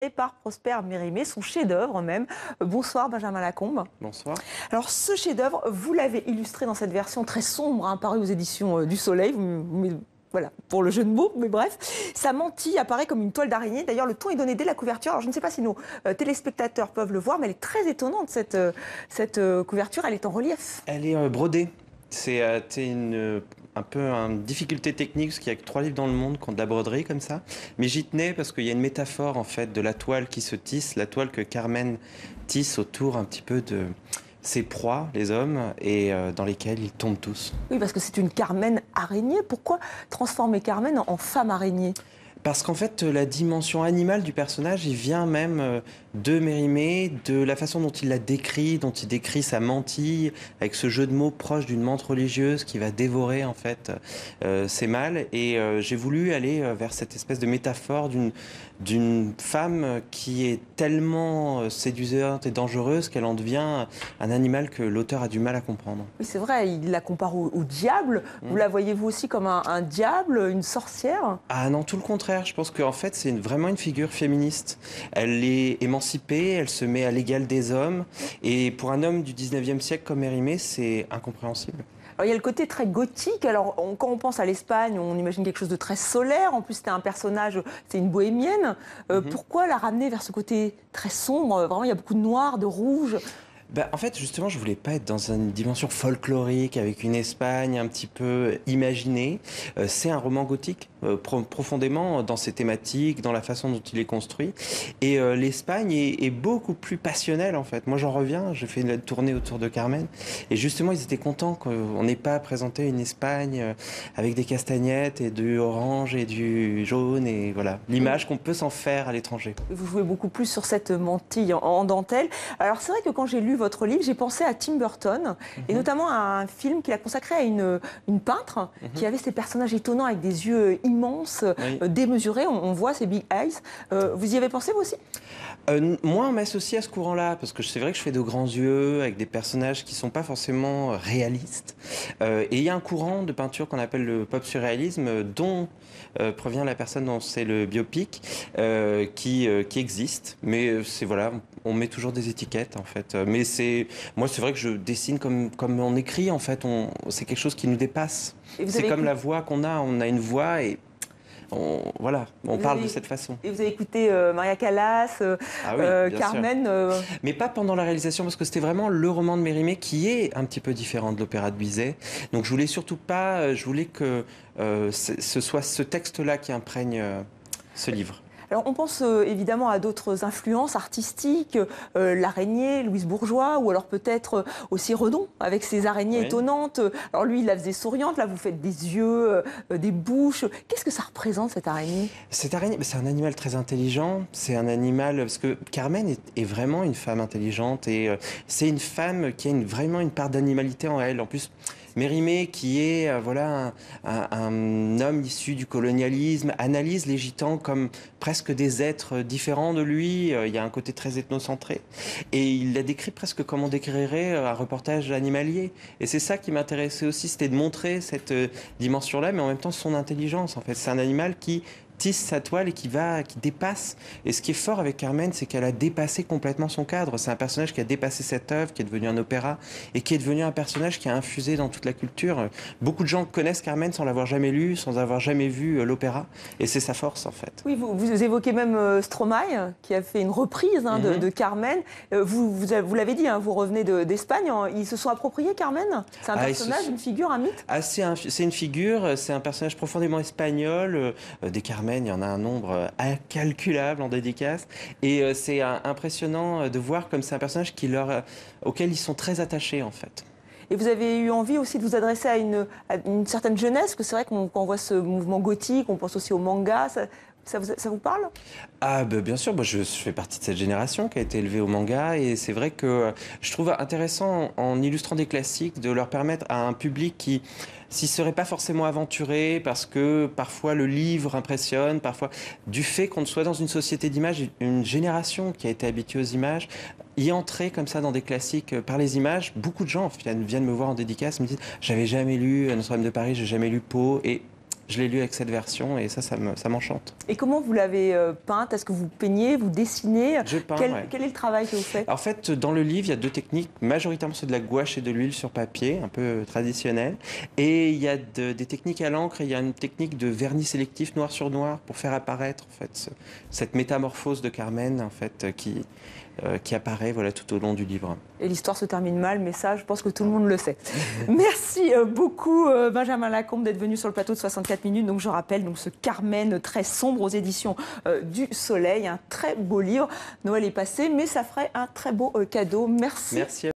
Et par Prosper Mérimée, son chef-d'œuvre même. Bonsoir Benjamin Lacombe. Bonsoir. Alors ce chef-d'œuvre, vous l'avez illustré dans cette version très sombre, hein, parue aux éditions du Soleil. Voilà, pour le jeu de mots, mais bref. Sa mantille apparaît comme une toile d'araignée. D'ailleurs, le ton est donné dès la couverture. Alors je ne sais pas si nos téléspectateurs peuvent le voir, mais elle est très étonnante, cette couverture. Elle est en relief. Elle est brodée. C'est un peu une difficulté technique, parce qu'il n'y a que 3 livres dans le monde qui ont de la broderie comme ça. Mais j'y tenais parce qu'il y a une métaphore en fait de la toile qui se tisse, la toile que Carmen tisse autour un petit peu de ses proies, les hommes, et dans lesquels ils tombent tous. Oui, parce que c'est une Carmen araignée. Pourquoi transformer Carmen en femme araignée ? Parce qu'en fait, la dimension animale du personnage, il vient même de Mérimée, de la façon dont il la décrit, dont il décrit sa mantille, avec ce jeu de mots proche d'une menthe religieuse qui va dévorer en fait ses mâles. Et j'ai voulu aller vers cette espèce de métaphore d'une femme qui est tellement séduisante et dangereuse qu'elle en devient un animal que l'auteur a du mal à comprendre. Oui, c'est vrai, il la compare au diable. Vous la voyez vous aussi comme un diable, une sorcière ? Ah non, tout le contraire. Je pense qu'en fait, c'est vraiment une figure féministe. Elle est émancipée, elle se met à l'égal des hommes. Et pour un homme du 19e siècle comme Mérimée, c'est incompréhensible. Alors, il y a le côté très gothique. Alors, quand on pense à l'Espagne, on imagine quelque chose de très solaire. En plus, c'était un personnage, c'est une bohémienne. Pourquoi la ramener vers ce côté très sombre ? Vraiment, il y a beaucoup de noir, de rouge. En fait, justement, je voulais pas être dans une dimension folklorique avec une Espagne un petit peu imaginée. C'est un roman gothique, profondément dans ses thématiques, dans la façon dont il est construit. Et l'Espagne est beaucoup plus passionnelle, en fait. Moi, j'en reviens, j'ai fait une tournée autour de Carmen. Et justement, ils étaient contents qu'on n'ait pas présenté une Espagne avec des castagnettes et du orange et du jaune. Et voilà, l'image qu'on peut s'en faire à l'étranger. Vous jouez beaucoup plus sur cette mantille en dentelle. Alors, c'est vrai que quand j'ai lu votre livre, j'ai pensé à Tim Burton, et notamment à un film qu'il a consacré à une peintre qui avait ces personnages étonnants avec des yeux immenses, Oui. démesurés. On voit ces big eyes. Vous y avez pensé, vous aussi ? Moi, on m'associe à ce courant-là, parce que c'est vrai que je fais de grands yeux, avec des personnages qui sont pas forcément réalistes. Et il y a un courant de peinture qu'on appelle le pop-surréalisme, dont provient la personne dont c'est le biopic, qui existe. Mais c'est voilà, on met toujours des étiquettes, en fait. Mais moi, c'est vrai que je dessine comme on écrit, en fait. C'est quelque chose qui nous dépasse. C'est comme la voix qu'on a. On a une voix et on parle de cette façon. Et vous avez écouté Maria Callas, Ah oui, bien Carmen. Mais pas pendant la réalisation, parce que c'était vraiment le roman de Mérimée qui est un petit peu différent de l'opéra de Bizet. Donc je voulais surtout pas, je voulais que ce soit ce texte-là qui imprègne ce livre. Alors, on pense évidemment à d'autres influences artistiques, l'araignée, Louise Bourgeois, ou alors peut-être aussi Redon, avec ses araignées étonnantes. Alors lui, il la faisait souriante, là vous faites des yeux, des bouches. Qu'est-ce que ça représente, cette araignée ? Cette araignée, c'est un animal très intelligent, c'est un animal, parce que Carmen est vraiment une femme intelligente, et c'est une femme qui a vraiment une part d'animalité en elle. En plus, Mérimée, qui est un homme issu du colonialisme, analyse les gitans comme presque des êtres différents de lui. Il y a un côté très ethnocentré. Et il la décrit presque comme on décrirait un reportage animalier. Et c'est ça qui m'intéressait aussi, c'était de montrer cette dimension-là, mais en même temps son intelligence. En fait, c'est un animal qui tisse sa toile et qui dépasse. Et ce qui est fort avec Carmen, c'est qu'elle a dépassé complètement son cadre. C'est un personnage qui a dépassé cette œuvre, qui est devenu un opéra, et qui est devenu un personnage qui a infusé dans toute la culture. Beaucoup de gens connaissent Carmen sans l'avoir jamais lu, sans avoir jamais vu l'opéra, et c'est sa force en fait. Oui, vous évoquez même Stromae, qui a fait une reprise de Carmen. Vous l'avez dit, hein, vous revenez d'Espagne, ils se sont appropriés Carmen ? C'est un personnage, une figure, un mythe ? C'est une figure, c'est un personnage profondément espagnol. Des Carmen, il y en a un nombre incalculable en dédicace. Et c'est impressionnant de voir comme c'est un personnage auquel ils sont très attachés en fait. Et vous avez eu envie aussi de vous adresser à une certaine jeunesse, que c'est vrai qu'on quand on voit ce mouvement gothique, on pense aussi au manga. Ça vous parle ? Ah bien sûr, moi je fais partie de cette génération qui a été élevée au manga, et c'est vrai que je trouve intéressant en illustrant des classiques de leur permettre à un public qui s'y serait pas forcément aventuré, parce que parfois le livre impressionne, parfois du fait qu'on soit dans une société d'images, une génération qui a été habituée aux images, y entrer comme ça dans des classiques par les images. Beaucoup de gens viennent me voir en dédicace, me disent j'avais jamais lu Notre-Dame de Paris, j'ai jamais lu Poe, et je l'ai lu avec cette version et ça m'enchante. Et comment vous l'avez peinte? Est-ce que vous peignez, vous dessinez? Je peins, Quel est le travail que vous faites? En fait, dans le livre, il y a deux techniques. Majoritairement, c'est de la gouache et de l'huile sur papier, un peu traditionnelle. Et il y a des techniques à l'encre et il y a une technique de vernis sélectif noir sur noir pour faire apparaître en fait, cette métamorphose de Carmen en fait, qui apparaît voilà, tout au long du livre. Et l'histoire se termine mal, mais ça, je pense que tout le monde le sait. Merci beaucoup, Benjamin Lacombe, d'être venu sur le plateau de 64 minutes. Donc, je rappelle ce Carmen très sombre aux éditions du Soleil. Un très beau livre. Noël est passé, mais ça ferait un très beau cadeau. Merci. Merci.